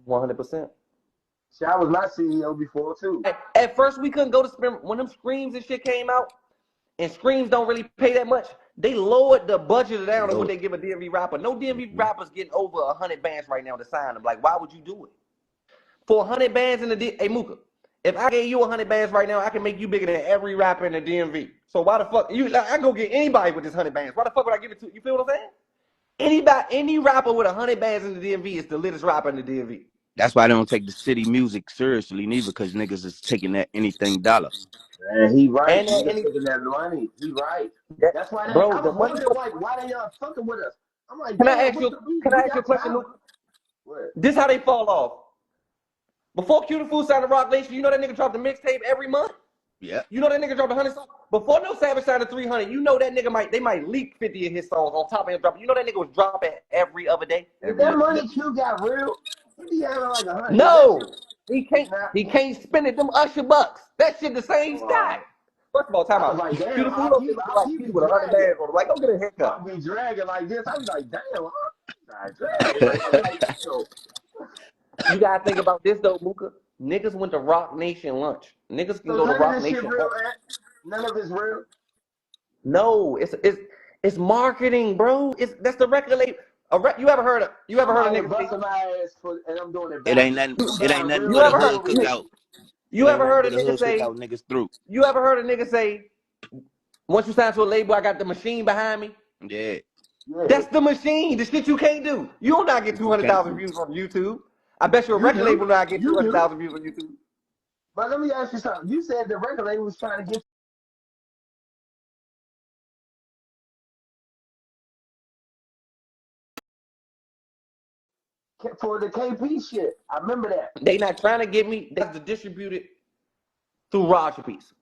100%. See, I was my CEO before too. At first, we couldn't go to spin when them screams and shit came out, and screams don't really pay that much. They lowered the budget down of what they give a DMV rapper. No DMV rappers getting over 100 bands right now to sign them. Like, why would you do it? For 100 bands in the hey MOOKA, if I gave you 100 bands right now, I can make you bigger than every rapper in the DMV. So why the fuck I go get anybody with this 100 bands? Why the fuck would I give it to you? You feel what I'm saying? Any rapper with 100 bands in the DMV is the littest rapper in the DMV. That's why they don't take the city music seriously neither, because niggas is taking that anything dollar. Man, he right. And niggas taking that money. He right. That's why they, bro, I was wondering like why they y'all fucking with us. I'm like, can I ask you a question, Luke? This how they fall off. Before Q the Fool signed to Rock Nation, you know that nigga dropped a mixtape every month? Yeah. You know that nigga dropped 100 songs? Before No Savage signed to 300, you know that nigga they might leak 50 of his songs on top of him dropping. You know that nigga was dropping every other day? If that money Q got real, he be having like 100. No, he can't spend it, them Usher bucks. That shit the same guy. First of all, time out. Like, damn, Q the Fool don't think like people with 100 bands on him. Like, go get a haircut. I'll be dragging like this. I'm like, damn, dragging. You gotta think about this though, MOOKA. Niggas went to Rock Nation lunch. Niggas can go to Rock Nation. None of it's real. No, it's marketing, bro. That's the record label. You ever heard of busting my ass and I'm doing it back. It ain't nothing but a hood cookout. You ever heard a nigga say niggas through? You ever heard a nigga say, once you sign to a label, I got the machine behind me? Yeah. That's the machine. The shit you can't do. You will not get 200,000 views on YouTube. I bet you a record label not get 200,000 views on YouTube. But let me ask you something. You said the record label was trying to get for the KP shit. I remember that. They not trying to get me. That's distributed through Roger Beats.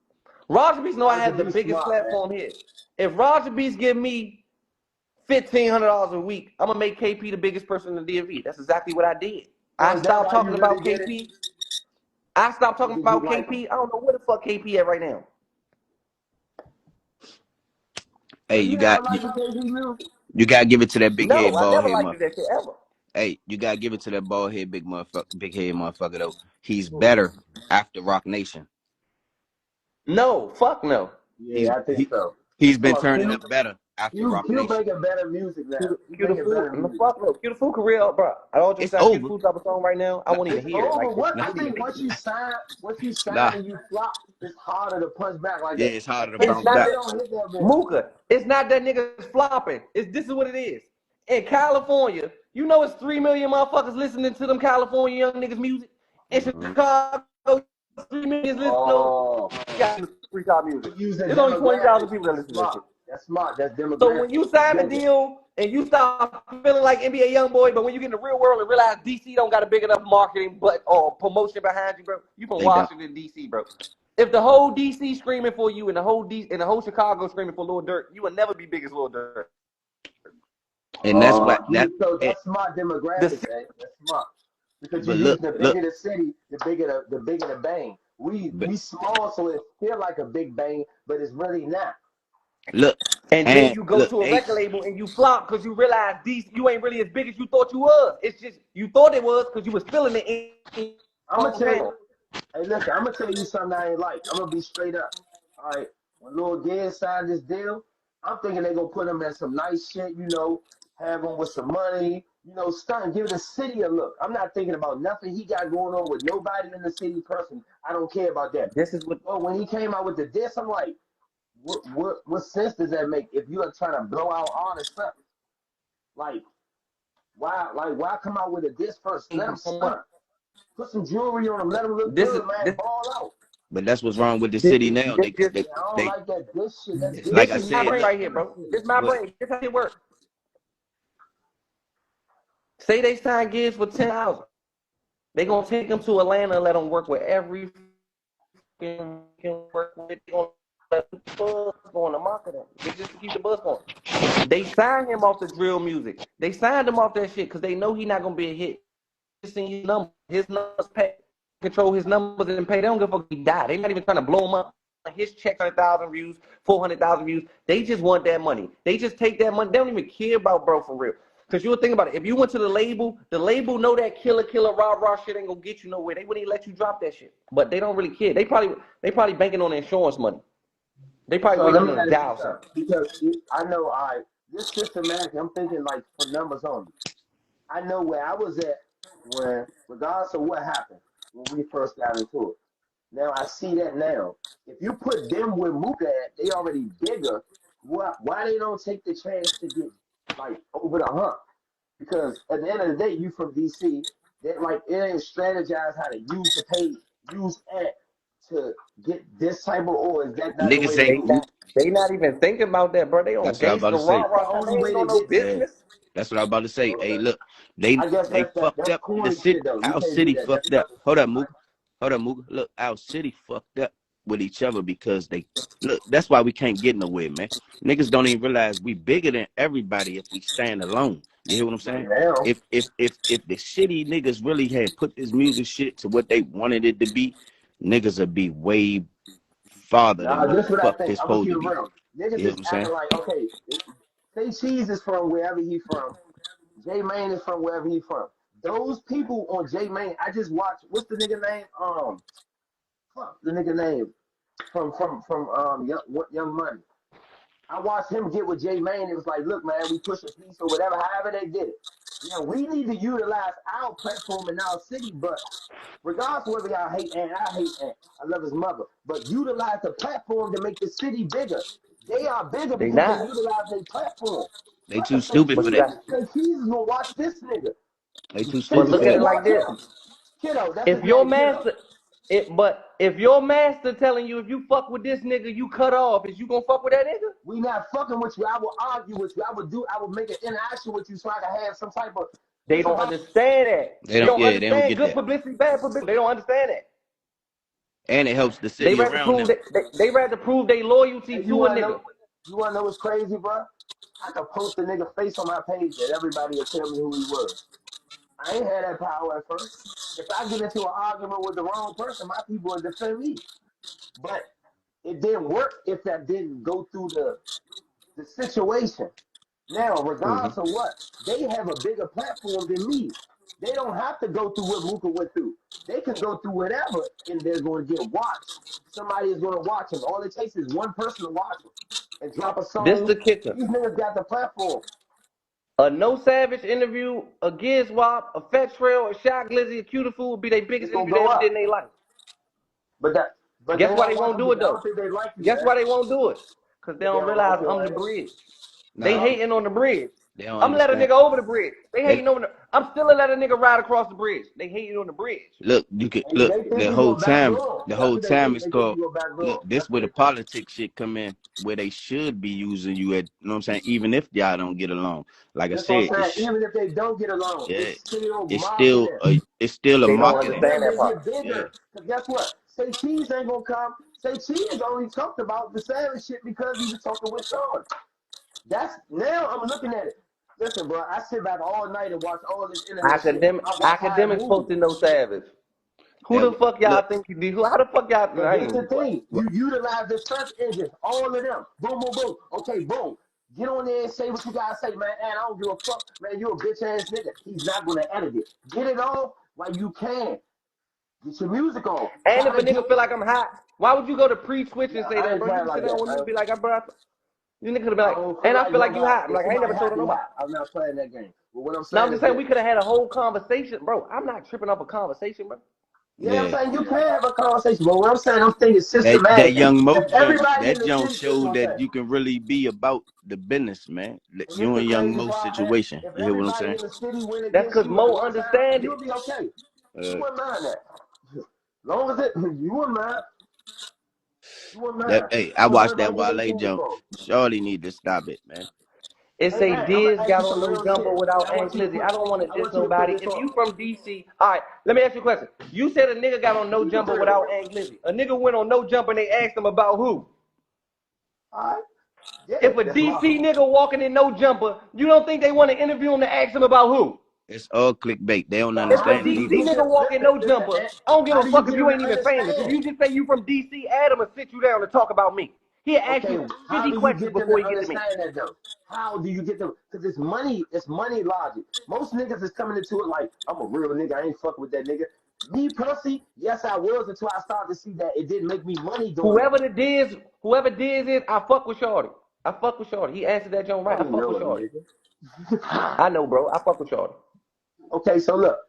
Roger Beats know I have the biggest platform here. If Roger Beats give me $1,500 a week, I'm gonna make KP the biggest person in the DMV. That's exactly what I did. I stopped talking about KP. I stopped talking about KP. I don't know where the fuck KP at right now. Hey, you got to give it to that big head bald head motherfucker. Hey, you gotta give it to that bald head big head motherfucker though. He's better after Rock Nation. No, fuck no. Yeah, I think so. He's been turning up better after Rock Nation. He's making better music now. Q the Fool career, bro. I don't just say Q the Fool drop a song right now. I won't even hear it. Like, I think once you sign and you flop, it's harder to punch back like that. Yeah, it's harder to bounce back. MOOKA, it's not that niggas flopping. This is what it is. In California, you know it's 3 million motherfuckers listening to them California young niggas music. In Chicago, 3 million listening to freestyle music. There's only 20,000 people that listen to that shit. That's smart. That's demographic. So when you sign a deal and you start feeling like NBA YoungBoy, but when you get in the real world and realize DC don't got a big enough marketing or promotion behind you, bro, you from Washington DC, bro. If the whole DC screaming for you and the whole Chicago screaming for Lil Durk, you will never be big as Lil Durk. And that's what that's smart demographics. That's smart. Because you use the bigger the city, the bigger the bang. We small, so it feel like a big bang, but it's really not. Look, and then you go to a record label and you flop because you realize you ain't really as big as you thought you was. It's just you thought it was because you was feeling it. I'm gonna tell you. Hey, listen, I'm gonna tell you something I ain't like. I'm gonna be straight up. All right, when Lil Gaz signed this deal, I'm thinking they gonna put him in some nice shit, have him with some money, stunt, give the city a look. I'm not thinking about nothing he got going on with nobody in the city person. I don't care about that. This is what. Oh, when he came out with the diss, I'm like, what sense does that make if you are trying to blow out all this stuff? Like, why come out with a diss first? Let him stunt. Put some jewelry on him. Let him look good, man. Ball out. But that's what's wrong with the city now. I don't like that diss shit. Like I said, right here, bro. This is my brain. This how it works. Say they sign gigs for 10,000. They gonna take them to Atlanta and let them work with every work with. Let the buzz going to marketing. They just keep the buzz going. They signed him off the drill music. They signed him off that shit because they know he's not gonna be a hit. His numbers pay, control his numbers and pay. They don't give a fuck if he die. They're not even trying to blow him up. His check 100,000 views, 400,000 views. They just want that money. They just take that money. They don't even care about bro for real. Cause you would think about it. If you went to the label know that killer, rah shit ain't gonna get you nowhere. They wouldn't even let you drop that shit. But they don't really care. They probably banking on the insurance money. They probably So waiting let on me them to ask you die or something. something. Because I know this systematic, I'm thinking like for numbers only. I know where I was at when, regardless of what happened, when we first got into it. Now I see that now. If you put them where MOOKA at, they already bigger. Why they don't take the chance to get like over the hump? Because at the end of the day, you from DC, that like it ain't strategize how to use the page, use at to get this type of, or is that not the way Niggas to ain't. do it? They not even thinking about that, bro. They on That's what I was about gangster to say. That's the rah. only They ain't way to on no get there. Yeah, business. that's what I was about to say. Hey, Okay. look, I guess they fucked that's up. The corny city, shit though. You our can't do city that. That's fucked up. selfish Hold shit. up, Mooka. Look, our city fucked up with each other because they look. That's why we can't get nowhere, man. Niggas don't even realize we bigger than everybody if we stand alone. You hear what I'm Right saying? now, If the shitty niggas really had put this music shit to what they wanted it to be, niggas would be way farther than nah, what this the what I fuck think. this I'm gonna supposed keep to it be. real. You Niggas hear is what I'm saying? acting like, okay, say Cheese is from wherever he from. J Mane is from wherever he from. Those people on J Mane, I just watched. What's the nigga name? Fuck the nigga name from Young Money. I watched him get with J Mane. It was like, look, man, we push a piece or whatever. However they did it. Now we need to utilize our platform in our city, but regardless of whether y'all hate Ant, I hate Ant. I love his mother. But utilize the platform to make the city bigger. They are bigger They because they not. utilize their platform. They But too stupid But for you that. got. Say Cheese is gonna watch this nigga. They too Say But stupid look for at Cheese it that. like watch this. him. Kiddo, that's his If your name, Kiddo. master, if your master telling you if you fuck with this nigga, you cut off. Is you gonna fuck with that nigga? We not fucking with you. I will argue with you. I will make an interaction with you so I can have some type of They it's don't about understand that. They They don't. don't Yeah, they don't understand get good that. publicity, bad publicity. They don't understand that. And it helps the They city rather around prove them. they rather prove their loyalty and to a nigga. you wanna know what's crazy, bro? I could post a nigga face on my page that everybody would tell me who he was. I ain't had that power at first. If I get into an argument with the wrong person, my people will defend me. But it didn't work if that didn't go through the situation. Now, Mm-hmm. regardless of what, they have a bigger platform than me. They don't have to go through what MOOKA went through. They can go through whatever, and they're going to get watched. Somebody is going to watch them. All it takes is one person to watch them and drop a This song. the kicker. These niggas got the platform. A No Savage interview, a Giz Wop, a Fat Trail, a Shot Glizzy, a Cutie Fool would be their It's biggest gonna interview they go ever did up. in their life. But Guess they why not they won't watching do because it I though? don't think they like you, Guess man. why they won't do it? Because they Because they don't don't like realize your I'm the ass. bridge. They Nah, hating on the bridge. they don't I'm letting a understand. nigga over the bridge. They They hating on the. I'm still gonna let a nigga ride across the bridge. They hating on the bridge. look. You could And look they think the you whole go back time. door. The That's whole what they time think. it's They think called. you go back Look, door. this That's where what the they think. politics shit come in, where they should be using you at. You know what I'm saying? Even if y'all don't get along, like I That's what said, I'm saying. Even if they don't get along, yeah, it's still it's still marketing. a They don't For marketing. them, understand that they part. get Yeah, bigger. Because guess what? Say Cheese ain't gonna come. Say Cheese only talked about the Savage shit because he was talking with Sean. That's now I'm looking at it. Listen, bro, I sit back all night and watch all this internet shit. I watch how it Academics moves. posted No Savage. Who that the fuck y'all look. think you do? How the fuck y'all? But I this ain't is the even question. thing. You utilize the search engines, all of them. Boom, boom, boom. Okay, boom. Get on there and say what you gotta say, man. And I don't give a fuck, man. You a bitch ass nigga. He's not gonna edit it. Get it off while you can. Get your music on. And Try if a to get. nigga feel like I'm hot, why would you go to pre-switch No, and say I that, ain't bro? You playing can sit like down that. with me and be like, bro, you nigga could have been I like, don't feel and I like feel like you nobody. hot. I'm If like, I ain't somebody never told hot, her they nobody. hot. I'm not playing that game. But what I'm Now I'm saying just is saying this. we could have had a whole conversation, bro. I'm not tripping off a conversation, bro. Yeah, I'm Yeah, saying you can have a conversation, but what I'm saying, I'm thinking that systematic. young Mo If joint, everybody in that the joint city, this is showed what I'm that saying. you can really be about the business, man. And this You the and Young crazy Mo part, man. situation. If You hear what I'm everybody saying? in the city went That's against because you at Mo one time, understand you'll it. be okay. You Uh, wouldn't mind that. Long as it, you wouldn't mind. You wouldn't that mind. hey, I Long as watched that everybody get Wale their music jump. on. Shorty need to stop it, man. It Hey, say man, I'm gonna Diz ask you got on some no real jumper shit, and without Aunt Glizzy. I don't want to I diss want you to put nobody. this If on. you from DC, all right, let me ask you a question. You said a nigga got on no Keep it jumper real. without Aunt Glizzy. A nigga went on no jumper and they asked him about who. All right. Yeah, If a that's my. DC nigga walking in no jumper, you don't think they want to interview him to ask him about who? It's all clickbait. They don't If a understand it DC either. nigga walk in Listen, no listen. jumper, I don't give How a do you fuck if get you them ain't to even famous. If understand? you just say you from DC, Adam will sit you down and talk about me. He'll ask Okay, you how 50 do you questions get them to before he get to me. understand that though? How do you get them? Because it's money logic. Most niggas is coming into it like, I'm a real nigga, I ain't fucking with that nigga. Me personally, yes, I was until I started to see that it didn't make me money doing that. Whoever Diz is, I fuck with Shorty. I fuck with Shorty. He answered that joint right. I I don't fuck know with it, Shorty. nigga. I know, bro. I fuck with Shorty. Okay, so look,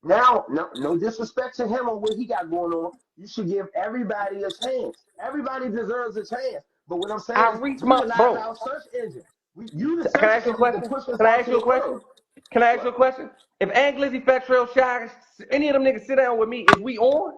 now, no disrespect to him or what he got going on. You should give everybody a chance. Everybody deserves a chance. But what I'm saying I is, reached my utilize bro. our search engine. You the Can I search ask you a engine to question? push us Can I out ask to you the a question? world. Can I ask you a What? question? If Ant Glizzy, Fat Trail, Shy, any of them niggas sit down with me, is we on?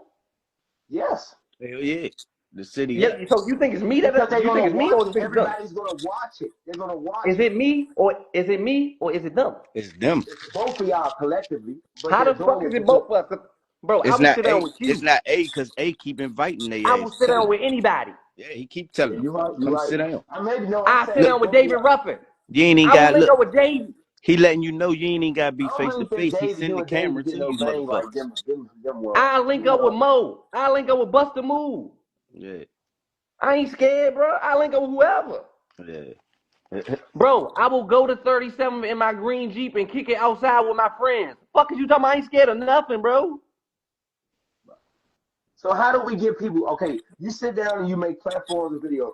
Yes. Hell yeah. The city Yeah. up. So you think it's me Because that they're you think gonna it's me or watch. you think it's them? Everybody's gonna watch it. They're gonna watch Is it. it me or is it me or is it them? It's them. It's both of y'all collectively, but How they're the fuck doing is it it because both of us? Bro, I It's will not sit down A. with It's you. not A because A keep inviting I their will ass. sit Tell down him. with anybody. Yeah, he keep telling them. you're right. You're Come right. sit down. I maybe no. I'm I saying sit it's down with both of David y'all. Ruffin. You ain't even I will got link look. up with Davey. He letting you know you ain't even gotta I be don't face to really think face. He Dave, send you the and Dave camera get to no you bang like motherfuckers. them ones. I link You up with know. Mo. I link up with Buster Move. Yeah. I ain't scared, bro. I link up with whoever. Yeah. Bro, I will go to 37 in my green Jeep and kick it outside with my friends. Fuck is you talking about? I ain't scared of nothing, bro. So how do we get people? Okay, you sit down and you make platforms and videos.